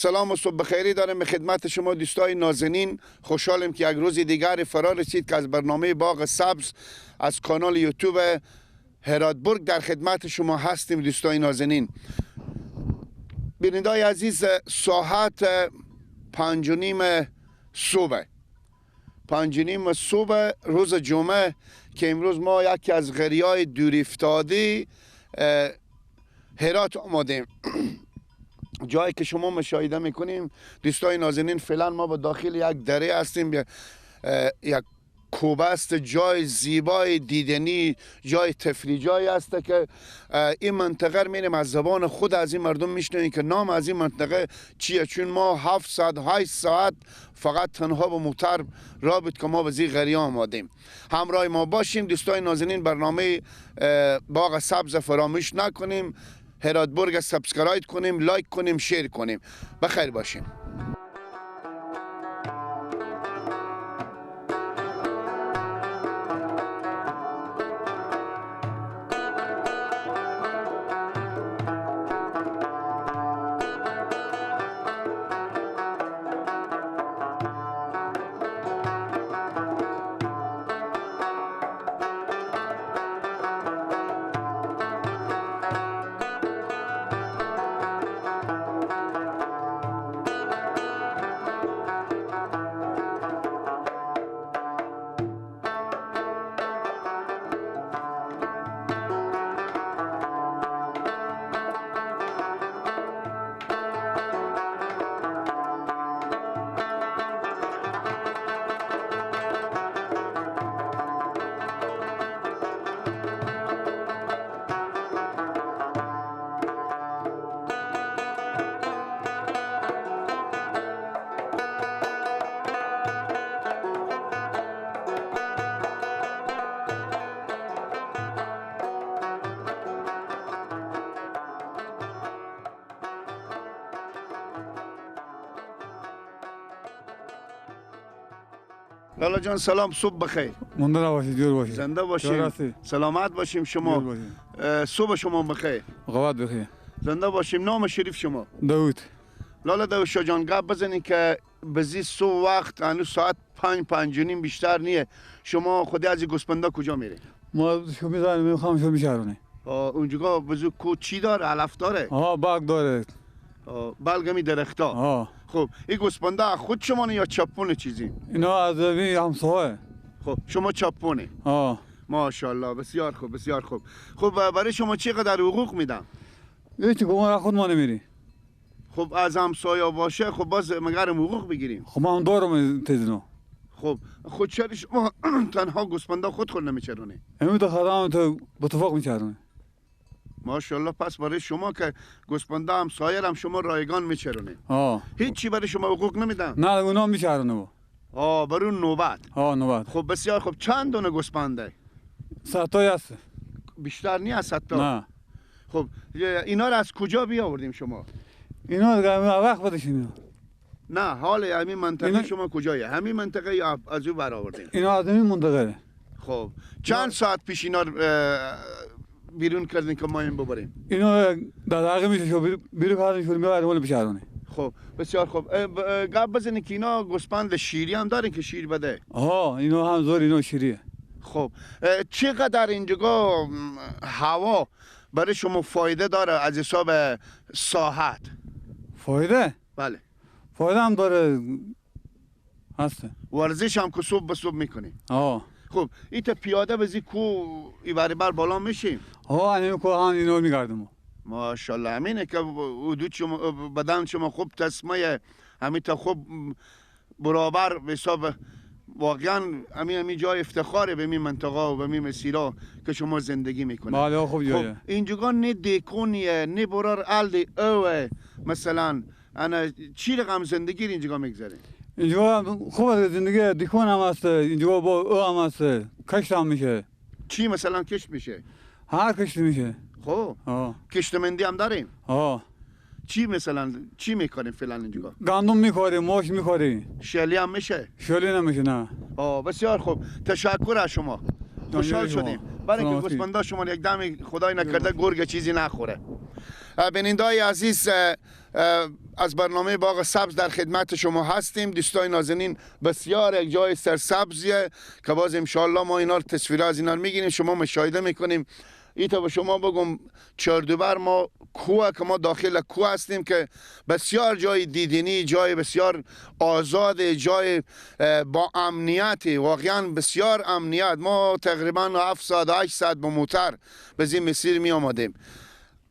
سلام و صبح بخیری دارم به خدمت شما دوستای نازنین. خوشحالم که یک روز دیگر فرا رسید که از برنامه باغ سبز از کانال یوتیوب هراتبورگ در خدمت شما هستیم. دوستای نازنین، بینندای عزیز، ساعت 5:30 صبح 5:30 صبح روز جمعه که امروز ما یکی از قریه‌های دور افتاده هرات آمدیم. جایی که شما مشاهده میکنیم دوستای نازنین، فعلا ما به داخل یک دره هستیم. یک کوبه است، جای زیبای دیدنی، جای تفریح، جایی است که این منطقه رو میریم از زبان خود از این مردم میشنویم که نام از این منطقه چیه، چون ما 7 ساعت 8 ساعت فقط تنها با موتر را بود که ما به زی قریه آمدیم. همراه ما باشیم دوستای نازنین. برنامه باغ سبز فراموش نکنیم، هراتبورگ سابسکرایب کنیم، لایک کنیم، شیر کنیم. بخیر باشیم. لالا جان سلام، صبح بخیر. مونده نباشید، جور باشید، زنده باشیم، سلامت باشیم. شما صبح شما بخیر، قوت بخیر، زنده باشیم. نام شریف شما؟ داوود. لالا داوود شاه جان، گپ بزنین که بزی صبح وقت هنوز ساعت 5:05 بیشتر نیه، شما خودی از گوسپندا کجا میری؟ ما شو میذاریم میخوام شو میشارونه. اونجا بزو کو چی داره؟ علف داره؟ باغ داره. بلگمی درختا. خب این گوسپندا خود شما یا چپونه چیزی؟ اینا از همسایه. خب شما چپونه؟ ماشاءالله، بسیار خوب، بسیار خوب. خب برای شما چقدر حقوق میدم؟ هیچ گمان خود ما نمیری. خب از همسایه باشه خب باز مگر حقوق بگیریم؟ خب ما هم دارم تزنو. خب خود چرا شما تنها گوسپندا خود نمیچرونه؟ همین تو خدام تو بتفاق میچرونه. ماشاءالله، پس برای شما که گوسپندا هم سایر هم شما رایگان میچرونه. هیچ چی برای شما حقوق نمیدن؟ نه اونا میچرونه. برای نوبت. نوبت. خب بسیار خوب. چند دونه گوسپنده؟ 100 تا هست. بیشتر نیست از 100 تا؟ نه. خب اینا رو از کجا بیاوردیم شما؟ اینا وقت بدشین. نه، حال همین منطقه شما کجایه؟ همین منطقه یا از اون برآوردین؟ اینا از همین منطقه. خب چند ساعت پیش اینا بیرون کردین که ما این ببریم؟ اینا دقیقه میشه شو بیرون کردن شو میبریم ولی بشارونه. خب بسیار خوب. گپ بزنید که اینا گوسپند شیری هم دارین که شیر بده؟ اینا هم زور، اینا شیریه. خب چقدر اینجا هوا برای شما فایده داره از حساب ساعت؟ فایده؟ بله. فایده هم داره، هسته. ورزش هم که صبح به صبح میکنی؟ خب این تا پیاده بزی کو ایوری بر بالا میشیم؟ همین کو هم اینو میگردم. ماشاءالله، همینه که حدود شما بدن شما خوب تسمه، همین تا خوب برابر به حساب. واقعا همین جای افتخاره به این منطقه و به این مسیرها که شما زندگی میکنه. بله خوب جایه. خب اینجا نه دیکونیه نه برار الدی اوه، مثلا انا چی رقم زندگی اینجا میگذره؟ اینجا خوب زندگی دیکون هم هست، اینجا با او هم هست، کشت هم میشه. چی مثلا کشت میشه؟ هر کشت میشه. خب کشتمندی هم داریم؟ چی مثلا چی میکنیم فعلا اینجا؟ گندم میکاریم، ماش میکاریم. شلی هم میشه؟ شلی نمیشه نه. بسیار خوب، تشکر از شما. خوشحال شما. شدیم برای اینکه سلامتی. گوسفندا شما یک دم خدای نکرده گرگ چیزی نخوره. بیننده‌های عزیز، از برنامه باغ سبز در خدمت شما هستیم. دوستای نازنین، بسیار یک جای سرسبزیه که باز انشالله ما اینا رو تصویر از اینا رو میگیریم، شما مشاهده میکنیم. ایتا به شما بگم چاردوبر ما کوه که ما داخل کوه هستیم که بسیار جای دیدنی، جای بسیار آزاد، جای با امنیت، واقعا بسیار امنیت. ما تقریبا 7 ساعت 8 ساعت با موتر به این مسیر می آمدیم.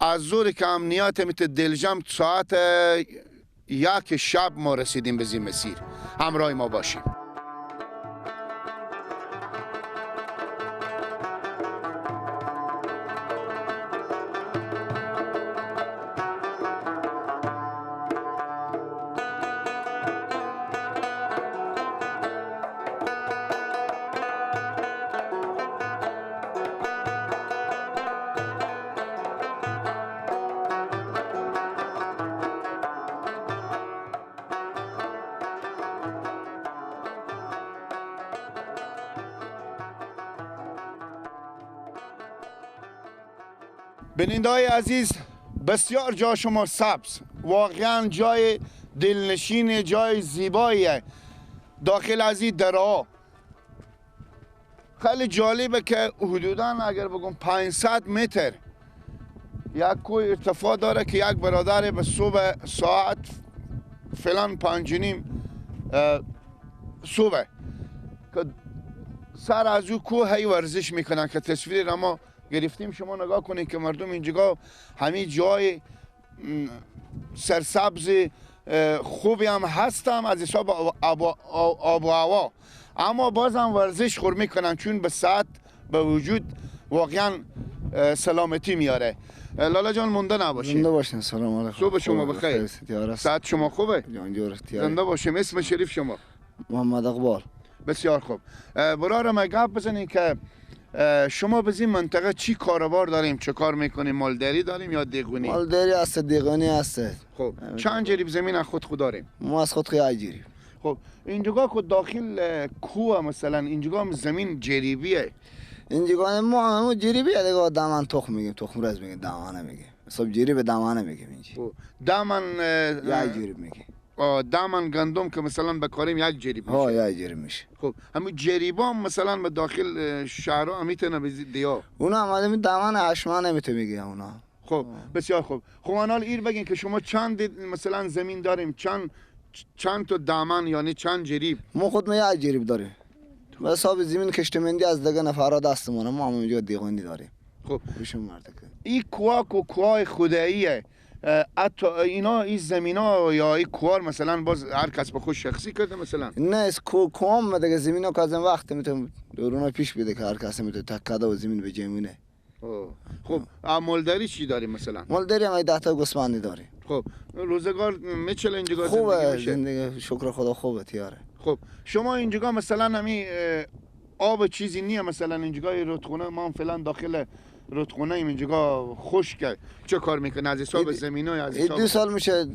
از زور که امنیت میت دلجم ساعت 1 شب ما رسیدیم به این مسیر. همراه ما باشیم. بیننده‌های عزیز، بسیار جا شما سبز، واقعا جای دلنشین، جای زیباییه داخل از این درها. خیلی جالبه که حدودا اگر بگم 500 متر یک کوه ارتفاع داره که یک برادر به صبح ساعت فلان 5:30 صبح که سر از او کوه هی ورزش میکنن که تصویر را ما گرفتیم. شما نگاه کنید که مردم اینجا همین جای سرسبز خوبی هم هستم از حساب آب و هوا، اما بازم ورزش خور میکنن چون به ساعت به وجود واقعا سلامتی میاره. لالا جان مونده نباشید. زنده باشین. سلام علیکم. صبح شما بخیر. ساعت شما خوبه؟ زنده باشیم. اسم شریف شما؟ محمد اقبال. بسیار خوب. برای ما گپ بزنید که شما به این منطقه چی کاروبار داریم؟ چه کار میکنیم؟ مالداری داریم یا دیگونی؟ مالداری هست، دیگانی هست. خب چند جریب زمین از خود داریم؟ ما از خود خیلی جریب. خب اینجا که داخل کوه مثلا اینجا زمین جریبیه؟ اینجا ما همون جریبی دیگه دامن تخم میگیم، تخم رز میگیم، دامانه میگیم. حساب جریب دامانه میگیم اینجا. دامن یک جریب میگیم. دامن گندم که مثلا بکاریم یک جریب میشه. ها یک جریب میشه. خب همین جریبا مثلا به داخل شهرها میتونه دیا. اونا هم آدمی دامن هشمانه میتونه میگه اونا. خب بسیار خوب. خب حالا ایر بگین که شما چند مثلا زمین داریم، چند تا دامن یعنی چند جریب؟ ما خود ما یک جریب داریم. به حساب زمین کشتمندی از دیگه نفرا دستمونه، ما هم اینجا دیگانی داریم. خب بشم مرده این کوه خداییه. حتی اینا این زمینا یا این کوار مثلا باز هر کس به خود شخصی کرده مثلا؟ نه از کوام دیگه زمینا که از این وقت میتونه دورونا پیش بیده که هر کسی میتونه تکاده و زمین به جمعونه. خب مالداری چی داریم مثلا؟ مالداری هم 10 تا گوسفندی داریم. خب روزگار میچل اینجا خوبه زندگی، شکر خدا خوبه تیاره. خب شما اینجا مثلا همین آب چیزی نیه مثلا اینجا رودخونه ما فعلا داخل رودخونه اینجا خشکه، چه کار میکنه از حساب زمینای از حساب 2 سال میشه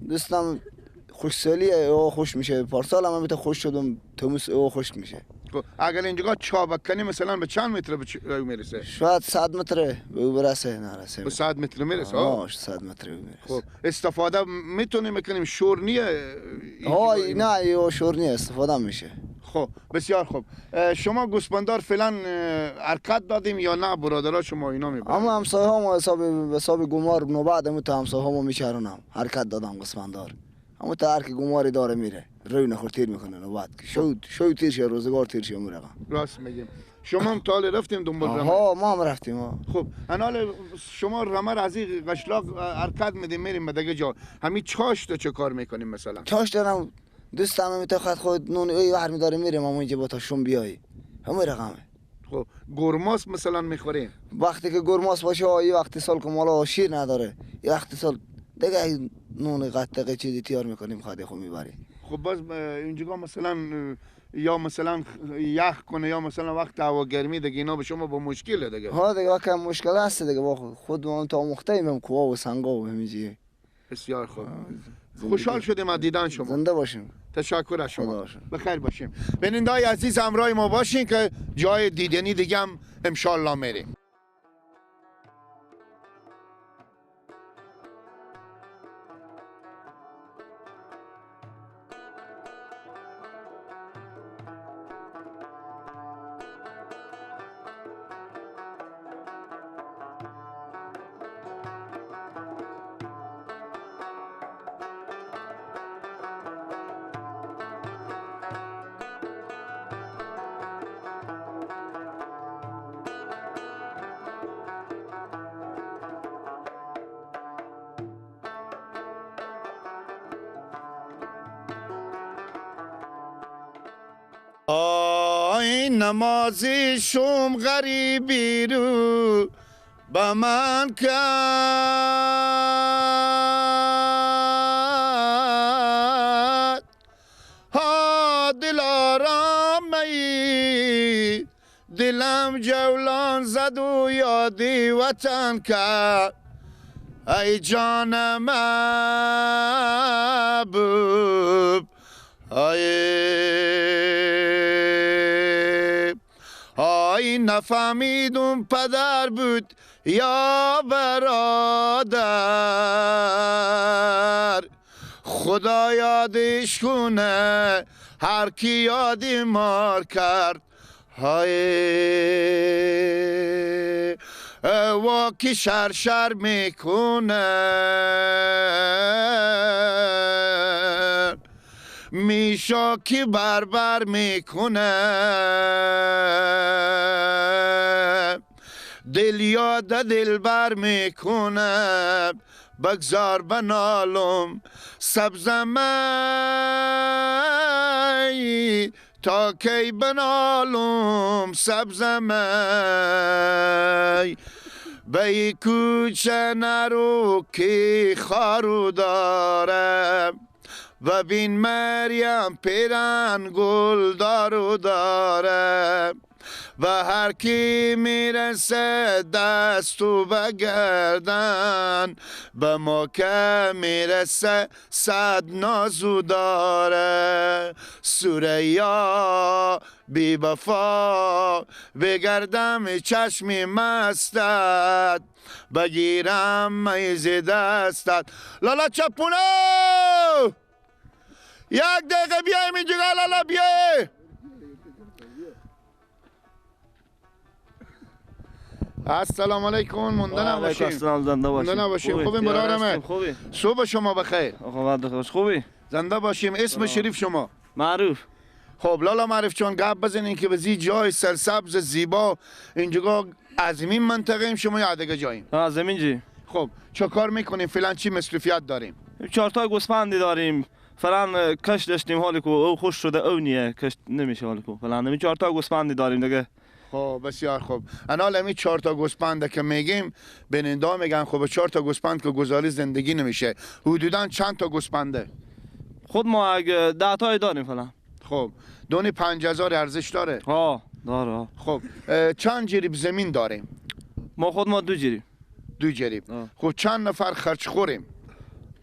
دوستم خوشسالی او خوش میشه، پارسال هم میته خوش شدم تموس او خوش میشه. خب اگر اینجا چابک کنی مثلا به چند متر به میرسه؟ شاید 100 متر به او برسه، نرسه به 100 متر میرسه. ها 100 متر میرسه. خب استفاده میتونیم میکنیم، شور نیه؟ ها نه یو شور نیه، استفاده میشه. خب بسیار خوب. شما گوسفندار فعلا حرکت دادیم یا نه برادرها شما اینا میبرن؟ اما همسایه ها ما حساب گمار نوبت همون تا همسایه ها ما میچرونم حرکت دادم گوسفندار. اما تا هر کی گماری داره میره روی نخور تیر میکنه نوبت شو تیر شه روزگار تیر شه میره. راست میگیم. شما هم تال رفتیم دنبال رمه؟ ها ما هم رفتیم ها. خب انال شما رمه از این قشلاق حرکت میدیم میریم به دیگه جا، همین چاشت چه کار میکنیم مثلا؟ چاشت دارم دوستم میتخواد خود نون ای ور میداره میریم اما اینجا با تا شوم بیایی همه رقمه. خب گرماس مثلا میخوریم؟ وقتی که گرماس باشه ای وقتی سال که مالا شیر نداره ای وقتی سال دیگه نون قطعه چیزی تیار میکنیم خاطر خود میبریم. خب باز اینجا مثلا یا مثلا یخ کنه یا مثلا وقت هوا گرمی دیگه اینا به شما با مشکله دیگه؟ ها دیگه واقعا مشکل هست دیگه با خود ما تا مختیم کوه و سنگا و همینجوری. بسیار خوب. خوشحال شدیم از دیدن شما. زنده باشیم. تشکر از شما. خدا شکر. بخیر باشیم. بیننده‌های عزیز همراه ما باشین که جای دیدنی دیگه هم انشالله میریم. آی نمازی شوم غریبی رو به من کرد ها دل آرام ای دلم جولان زد و یادی وطن کرد ای جان محبوب آی نفهمیدم پدر بود یا برادر خدا یادش کنه هر کی یادی مار کرد های واکی شر میکنه میشا کی بربر میکنه دل یاد دل بر میکنه بگذار بنالم سبزم ای تا کی بنالم سبزم ای به کوچه نرو که خارو داره و بین مریم پیرن گل دارو داره و هر کی میرسه دستو بگردن به ما که میرسه صد نازو داره سوریا بی وفا بگردم چشمی مستت بگیرم میز دستت لالا چپونو یک دقیقه بیایم اینجا لالا بیای السلام علیکم مندن باشیم مندن باشیم خوبی مرارمه صبح شما بخیر خوبی زنده باشیم اسم شریف شما معروف خب لالا معروف چون گپ بزنین که بزی جای سرسبز زیبا اینجا از این منطقه ایم شما یا دیگه جاییم از زمین جی خب چه کار میکنیم فعلا چی مصرفیت داریم 4 تا گوسفندی داریم فعلا کش داشتیم حالی کو او خوش شده او نیه کش نمیشه حالی کو فعلا همین 4 تا گوسفندی داریم دیگه خب بسیار خوب انا همی 4 تا گوسفند که میگیم بیننده میگن خب 4 تا گوسفند که گزاری زندگی نمیشه حدودا چند تا گوسفنده خود ما اگه 10 تایی داریم فعلا خب دونی 5000 ارزش داره ها داره خب چند جریب زمین داریم ما خود ما 2 جریم 2 جریب خب چند نفر خرچ خوریم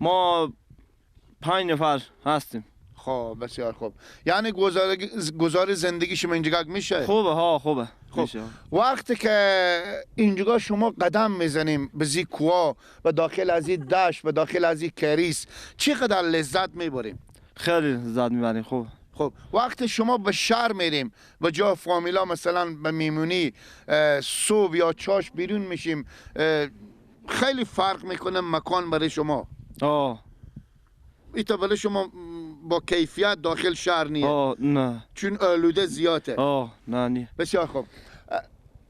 ما 5 نفر هستیم خب بسیار خوب یعنی گزار زندگی شما اینجا میشه خوبه ها خوبه خب میشه. وقتی که اینجا شما قدم میزنیم به زی کوه و داخل از این دشت و داخل از این کریس چقدر لذت میبریم خیلی لذت میبریم خوب خب وقتی شما به شهر میریم و جا فامیلا مثلا به میمونی صبح یا چاش بیرون میشیم خیلی فرق میکنه مکان برای شما ایتا برای شما با کیفیت داخل شهر نیه نه چون آلوده زیاده نه نیه بسیار خوب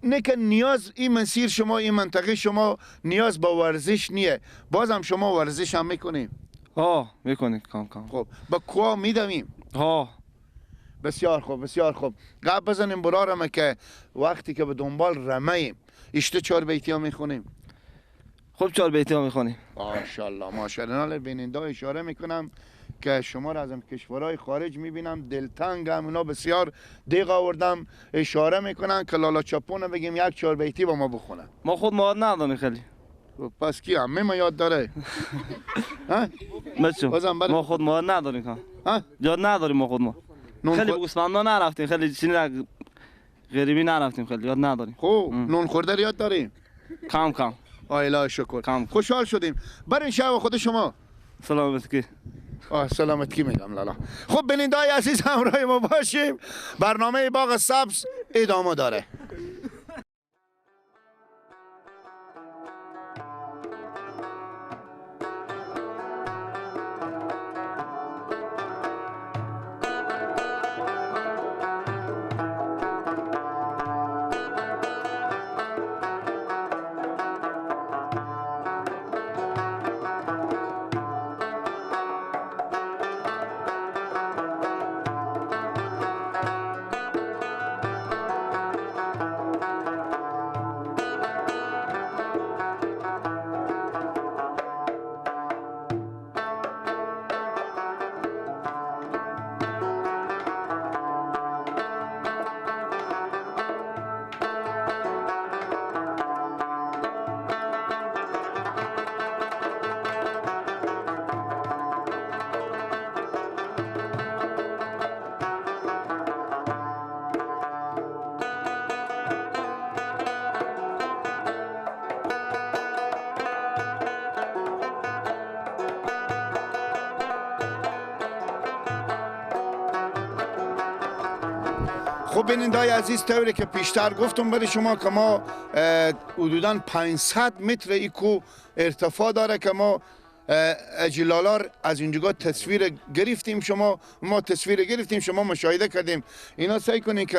نه که نیاز این مسیر شما این منطقه شما نیاز با ورزش نیه بازم شما ورزش هم میکنیم میکنیم کام خب با کوه میدویم بسیار خوب بسیار خوب قبل بزنیم برارمه که وقتی که به دنبال رمیم اشته 4 بیتی ها میخونیم خب 4 بیتی ها میخونیم ماشاءالله ماشاءالله بیننده اشاره میکنم که شما را از کشورهای خارج میبینم دلتنگ هم اونا بسیار دیگ آوردم اشاره میکنن که لالا چپونه بگیم یک 4 بیتی با ما بخونن ما خود مواد نداریم خیلی پس کی همه ما یاد داره ها بچم بازم برای- ما خود ما نداریم که ها یاد نداریم ما خود ما نون خیلی به خور- گوسفندا نرفتیم خیلی چیزی غریبی نرفتیم خیلی یاد نداریم خب نون خورده یاد داریم کم کم الهی شکر کم. خوشحال شدیم برین شب خود شما سلامت کی سلامت کی میگم لالا خب بینندای عزیز همراه ما باشیم برنامه باغ سبز ادامه داره خب بینندای عزیز طوری که پیشتر گفتم برای شما که ما حدوداً 500 متر ایکو ارتفاع داره که ما اجلالار از اینجا تصویر گرفتیم ما تصویر گرفتیم شما مشاهده کردیم اینا سعی کنین که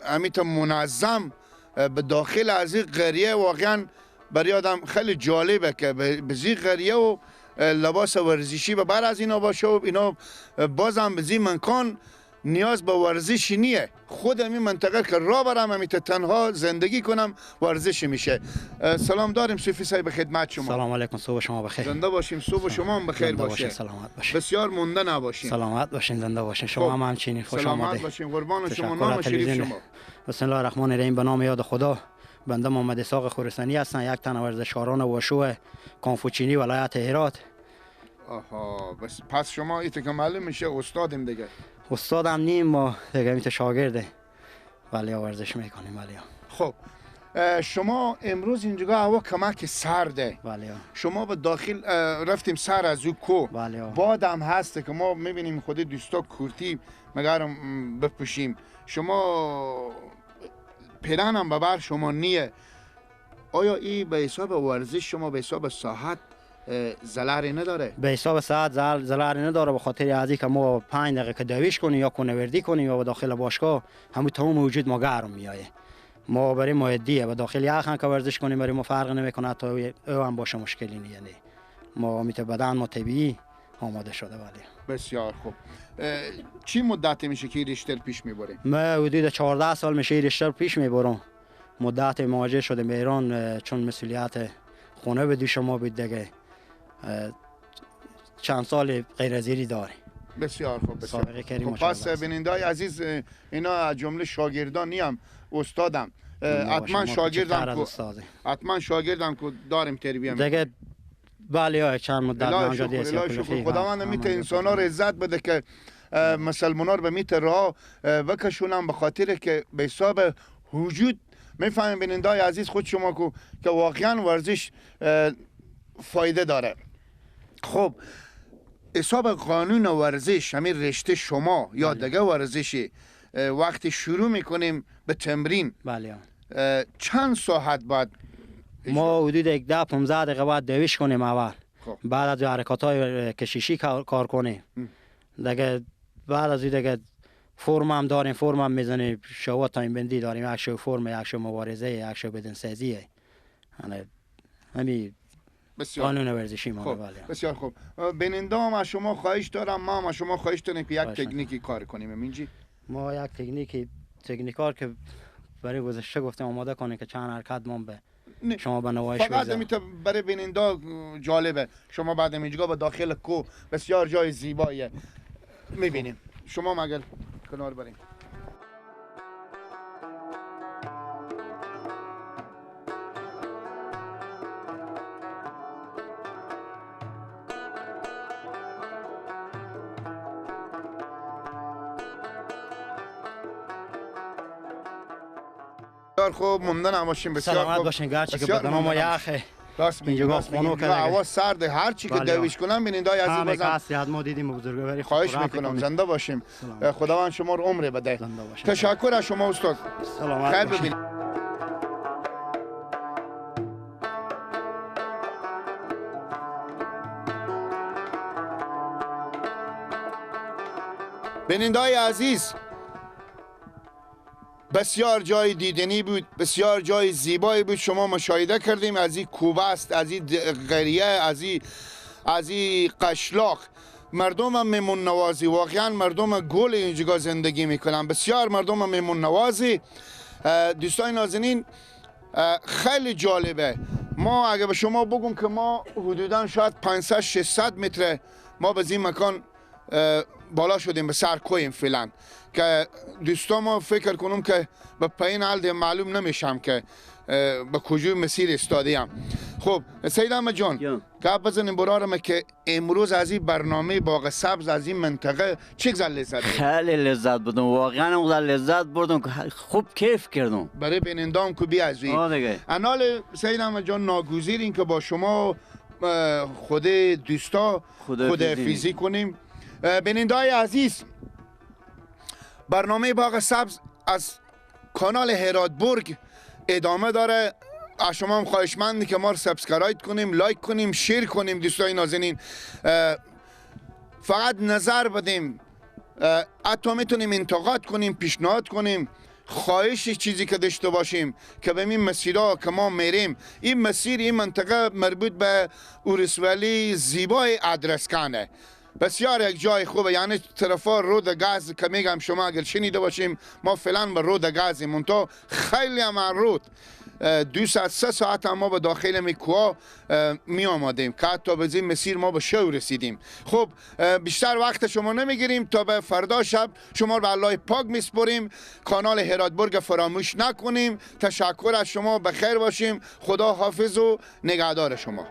امیت منظم به داخل از این قریه واقعا برای آدم خیلی جالبه که به زی قریه و لباس ورزشی و بر از اینا باشه و اینا بازم به زی مکان نیاز به ورزش نیه خود این منطقه که را برم امیت تنها زندگی کنم ورزش میشه سلام داریم صوفی صاحب به خدمت شما سلام علیکم صبح شما بخیر زنده باشیم صبح شما هم بخیر زنده باشه سلامت باشین بسیار مونده نباشیم سلامت باشین زنده باشین شما خب. هم همچنین خوش سلامت آمدید باشیم قربان شما تشکر نام از شریف تلویزیون. شما بسم الله الرحمن الرحیم به نام یاد خدا بنده محمد اسحاق خراسانی هستم یک تن ورزشکاران واشو کانفوچینی ولایت هرات آها بس پس شما ایت که معلوم میشه استادیم دیگه استادم نیم ما دیگه میت شاگرده ولی ورزش میکنیم ولی خب شما امروز اینجا هوا کمک سرده ولی شما به داخل رفتیم سر از او کو بله. باد هم هسته که ما میبینیم خود دوستا کورتی مگرم بپوشیم شما پیران هم ببر شما نیه آیا این به حساب ورزش شما به حساب صحت ضرری نداره؟ به حساب ساعت ضرری نداره به خاطر از اینکه ما 5 دقیقه که دویش کنیم یا کنوردی کنیم یا به داخل باشگاه همون تمام وجود ما گرم میایه ما برای مایدیه و داخل یخ هم که ورزش کنیم برای ما فرق نمیکنه تا او هم باشه مشکلی نیه یعنی ما میت بدن ما طبیعی آماده شده ولی بسیار خوب چی مدت میشه که ریشتر پیش میبره؟ ما حدود 14 سال میشه ریشتر پیش میبرم مدت مواجه شده به ایران چون مسئولیت خونه به دوش ما بود دیگه چند سال غیر از ایری داری بسیار خوب بسیار سابقه کریم خب پس بینندای عزیز اینا از جمله شاگردان نیم استادم حتما شاگردم که داریم تربیه دیگه بله چند مدت اونجا دیست خداوند میت انسان ها رو عزت بده که مسلمان ها رو به میت راه بکشونم به خاطر که به حساب وجود میفهمیم بینندای عزیز خود شما که واقعا ورزش فایده داره خب حساب قانون ورزش همین رشته شما یا دیگه ورزشی وقتی شروع میکنیم به تمرین بله چند ساعت بعد ما حدود 10-15 دقیقه بعد دویش کنیم اول خب. بعد از حرکات های کشیشی کار کنیم دیگه بعد از دیگه فرم هم داریم فرم هم میزنیم شو تایم بندی داریم یک شو فرم یک شو مبارزه یک شو بدن سازی یعنی همین قانون ورزشی ما خب. بسیار خوب بیننده هم از شما خواهش دارم ما هم از شما خواهش دارم که یک تکنیکی کار کنیم امینجی ما یک تکنیکار که برای گذشته گفتم آماده کنه که چند حرکت ما به شما به نمایش بذاریم فقط برای بیننده جالبه شما بعد اینجا به داخل کو بسیار جای زیباییه میبینیم شما مگر کنار بریم بسیار خوب مونده نباشیم. بسیار سلامت خوب باشین گرچه که بسیار بدن ما ممنونم. یخه راست میگی اینجا راست میگی. خونو اینجا کرده. هوا سرد هر چی که بله. دویش کنم بینندای عزیز همه که بازم هستی ما دیدیم بزرگواری خواهش خورات میکنم کنید. زنده باشیم. سلام. خداوند شما رو عمر بده. زنده باشین. تشکر از شما استاد. سلامت خیر باشین. ببینید. بینندای عزیز بسیار جای دیدنی بود، بسیار جای زیبایی بود. شما مشاهده کردیم از این کوبه است، از این قریه، از این قشلاق. مردم هم میمون نوازی، واقعا مردم گل اینجا زندگی میکنن، بسیار مردم میمون نوازی. دوستان نازنین خیلی جالبه. ما اگه به شما بگم که ما حدودا شاید 500-600 متر ما به این مکان بالا شدیم، به سر کویم فعلا، که دوستا ما فکر کنم که به پایین حال معلوم نمیشم که به کجای مسیر استادیم. خب سید احمد جان گپ بزنیم برارم که امروز از این برنامه باغ سبز از این منطقه چقدر لذت بود؟ خیلی لذت بردم، واقعا اونقدر لذت بردم که خوب کیف کردم. برای بینندام که بی از دیگه انال سید احمد جان ناگزیر این که با شما خود دوستا خداحافظی کنیم. بینندای عزیز برنامه باغ سبز از کانال هراتبورگ ادامه داره. از شما هم خواهشمندی که ما رو سابسکرایب کنیم، لایک کنیم، شیر کنیم. دوستای نازنین فقط نظر بدیم، حتی میتونیم انتقاد کنیم، پیشنهاد کنیم، خواهش چیزی که داشته باشیم که به این مسیرها که ما میریم، این مسیر این منطقه مربوط به ولسوالی زیبای ادرسکنه، بسیار یک جای خوبه. یعنی طرفا رود گاز که میگم شما اگر شنیده باشیم، ما فعلا به رود گازیم، منتها خیلی هم رود 2 ساعت 3 ساعت هم ما به داخل میکوها می آمدیم که حتی به این مسیر ما به شو رسیدیم. خب بیشتر وقت شما نمیگیریم، تا به فردا شب شما رو به الله پاک میسپریم. کانال هراتبورگ فراموش نکنیم. تشکر از شما، بخیر باشیم. خدا حافظ و نگهدار شما.